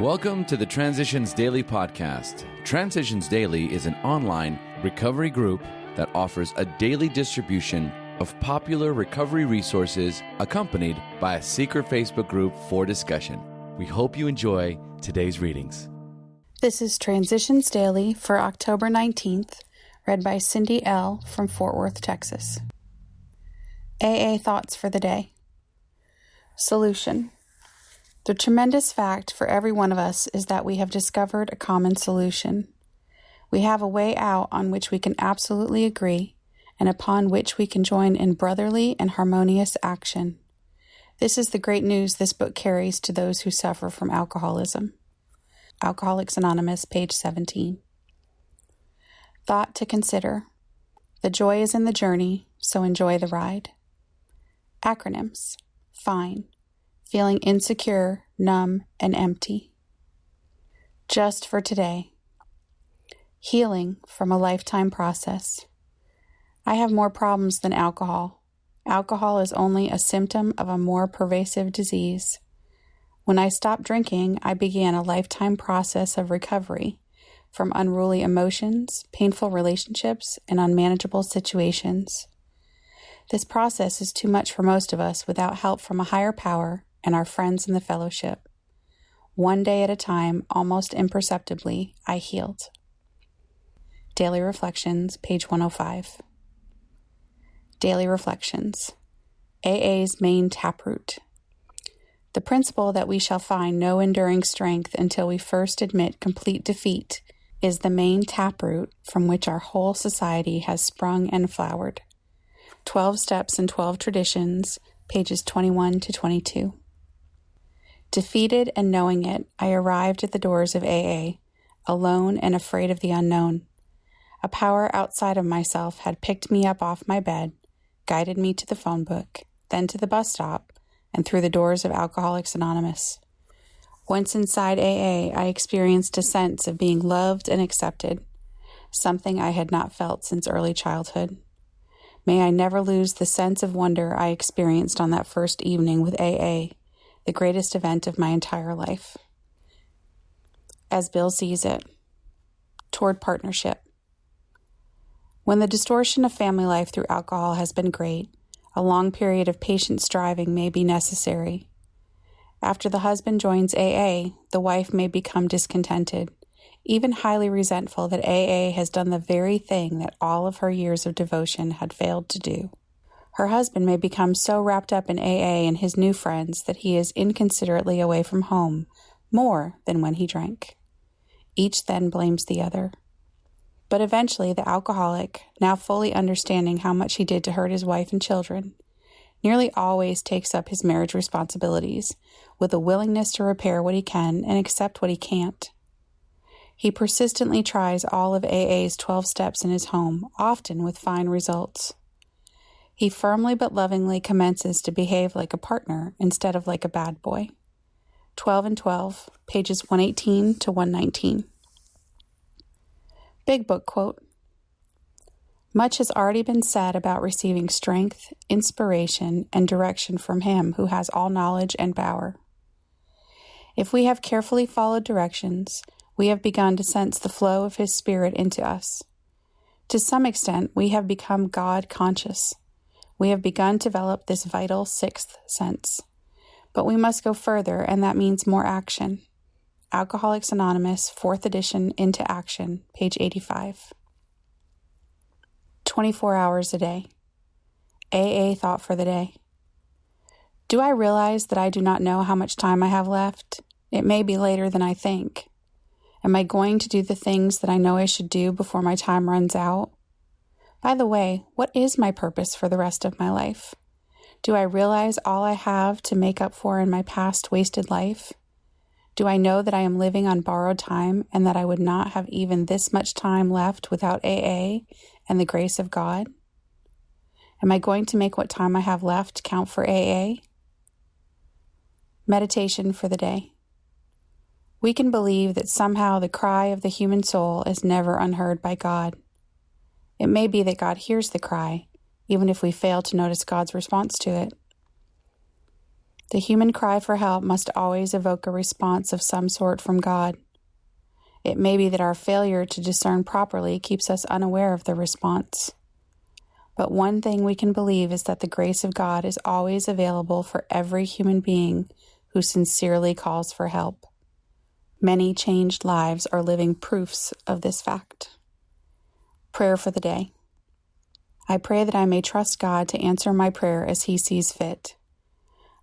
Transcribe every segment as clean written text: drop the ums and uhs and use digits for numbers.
Welcome to the Transitions Daily podcast. Transitions Daily is an online recovery group that offers a daily distribution of popular recovery resources accompanied by a secret Facebook group for discussion. We hope you enjoy today's readings. This is Transitions Daily for October 19th, read by Cindy L. from Fort Worth, Texas. AA Thoughts for the Day. Solution. The tremendous fact for every one of us is that we have discovered a common solution. We have a way out on which we can absolutely agree and upon which we can join in brotherly and harmonious action. This is the great news this book carries to those who suffer from alcoholism. Alcoholics Anonymous, page 17. Thought to consider. The joy is in the journey, so enjoy the ride. Acronyms. FINE. Feeling insecure, numb, and empty. Just for today. Healing from a lifetime process. I have more problems than alcohol. Alcohol is only a symptom of a more pervasive disease. When I stopped drinking, I began a lifetime process of recovery from unruly emotions, painful relationships, and unmanageable situations. This process is too much for most of us without help from a higher power and our friends in the fellowship. One day at a time, almost imperceptibly, I healed. Daily Reflections, page 105. Daily Reflections. AA's main taproot. The principle that we shall find no enduring strength until we first admit complete defeat is the main taproot from which our whole society has sprung and flowered. 12 Steps and 12 Traditions, pages 21 to 22. Defeated and knowing it, I arrived at the doors of AA, alone and afraid of the unknown. A power outside of myself had picked me up off my bed, guided me to the phone book, then to the bus stop, and through the doors of Alcoholics Anonymous. Once inside AA, I experienced a sense of being loved and accepted, something I had not felt since early childhood. May I never lose the sense of wonder I experienced on that first evening with AA, the greatest event of my entire life. As Bill sees it. Toward partnership. When the distortion of family life through alcohol has been great, a long period of patient striving may be necessary. After the husband joins AA, the wife may become discontented, even highly resentful that AA has done the very thing that all of her years of devotion had failed to do. Her husband may become so wrapped up in AA and his new friends that he is inconsiderately away from home, more than when he drank. Each then blames the other. But eventually the alcoholic, now fully understanding how much he did to hurt his wife and children, nearly always takes up his marriage responsibilities with a willingness to repair what he can and accept what he can't. He persistently tries all of AA's 12 steps in his home, often with fine results. He firmly but lovingly commences to behave like a partner instead of like a bad boy. 12 and 12, pages 118 to 119. Big Book quote. Much has already been said about receiving strength, inspiration, and direction from Him who has all knowledge and power. If we have carefully followed directions, we have begun to sense the flow of His Spirit into us. To some extent, we have become God conscious. We have begun to develop this vital sixth sense. But we must go further, and that means more action. Alcoholics Anonymous, 4th edition, Into Action, page 85. 24 hours a day. AA Thought for the Day. Do I realize that I do not know how much time I have left? It may be later than I think. Am I going to do the things that I know I should do before my time runs out? By the way, what is my purpose for the rest of my life? Do I realize all I have to make up for in my past wasted life? Do I know that I am living on borrowed time and that I would not have even this much time left without AA and the grace of God? Am I going to make what time I have left count for AA? Meditation for the day. We can believe that somehow the cry of the human soul is never unheard by God. It may be that God hears the cry, even if we fail to notice God's response to it. The human cry for help must always evoke a response of some sort from God. It may be that our failure to discern properly keeps us unaware of the response. But one thing we can believe is that the grace of God is always available for every human being who sincerely calls for help. Many changed lives are living proofs of this fact. Prayer for the day. I pray that I may trust God to answer my prayer as He sees fit.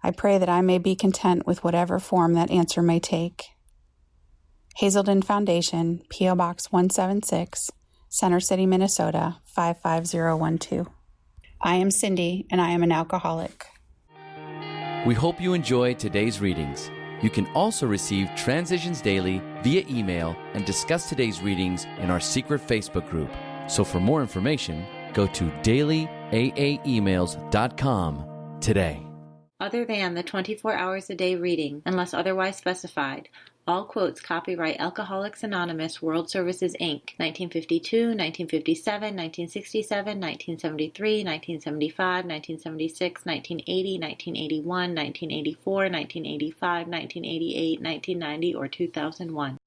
I pray that I may be content with whatever form that answer may take. Hazelden Foundation, P.O. Box 176, Center City, Minnesota, 55012. I am Cindy, and I am an alcoholic. We hope you enjoyed today's readings. You can also receive Transitions Daily via email and discuss today's readings in our secret Facebook group. So for more information, go to dailyaaemails.com today. Other than the 24 hours a day reading, unless otherwise specified, all quotes copyright Alcoholics Anonymous World Services, Inc., 1952, 1957, 1967, 1973, 1975, 1976, 1980, 1981, 1984, 1985, 1988, 1990, or 2001.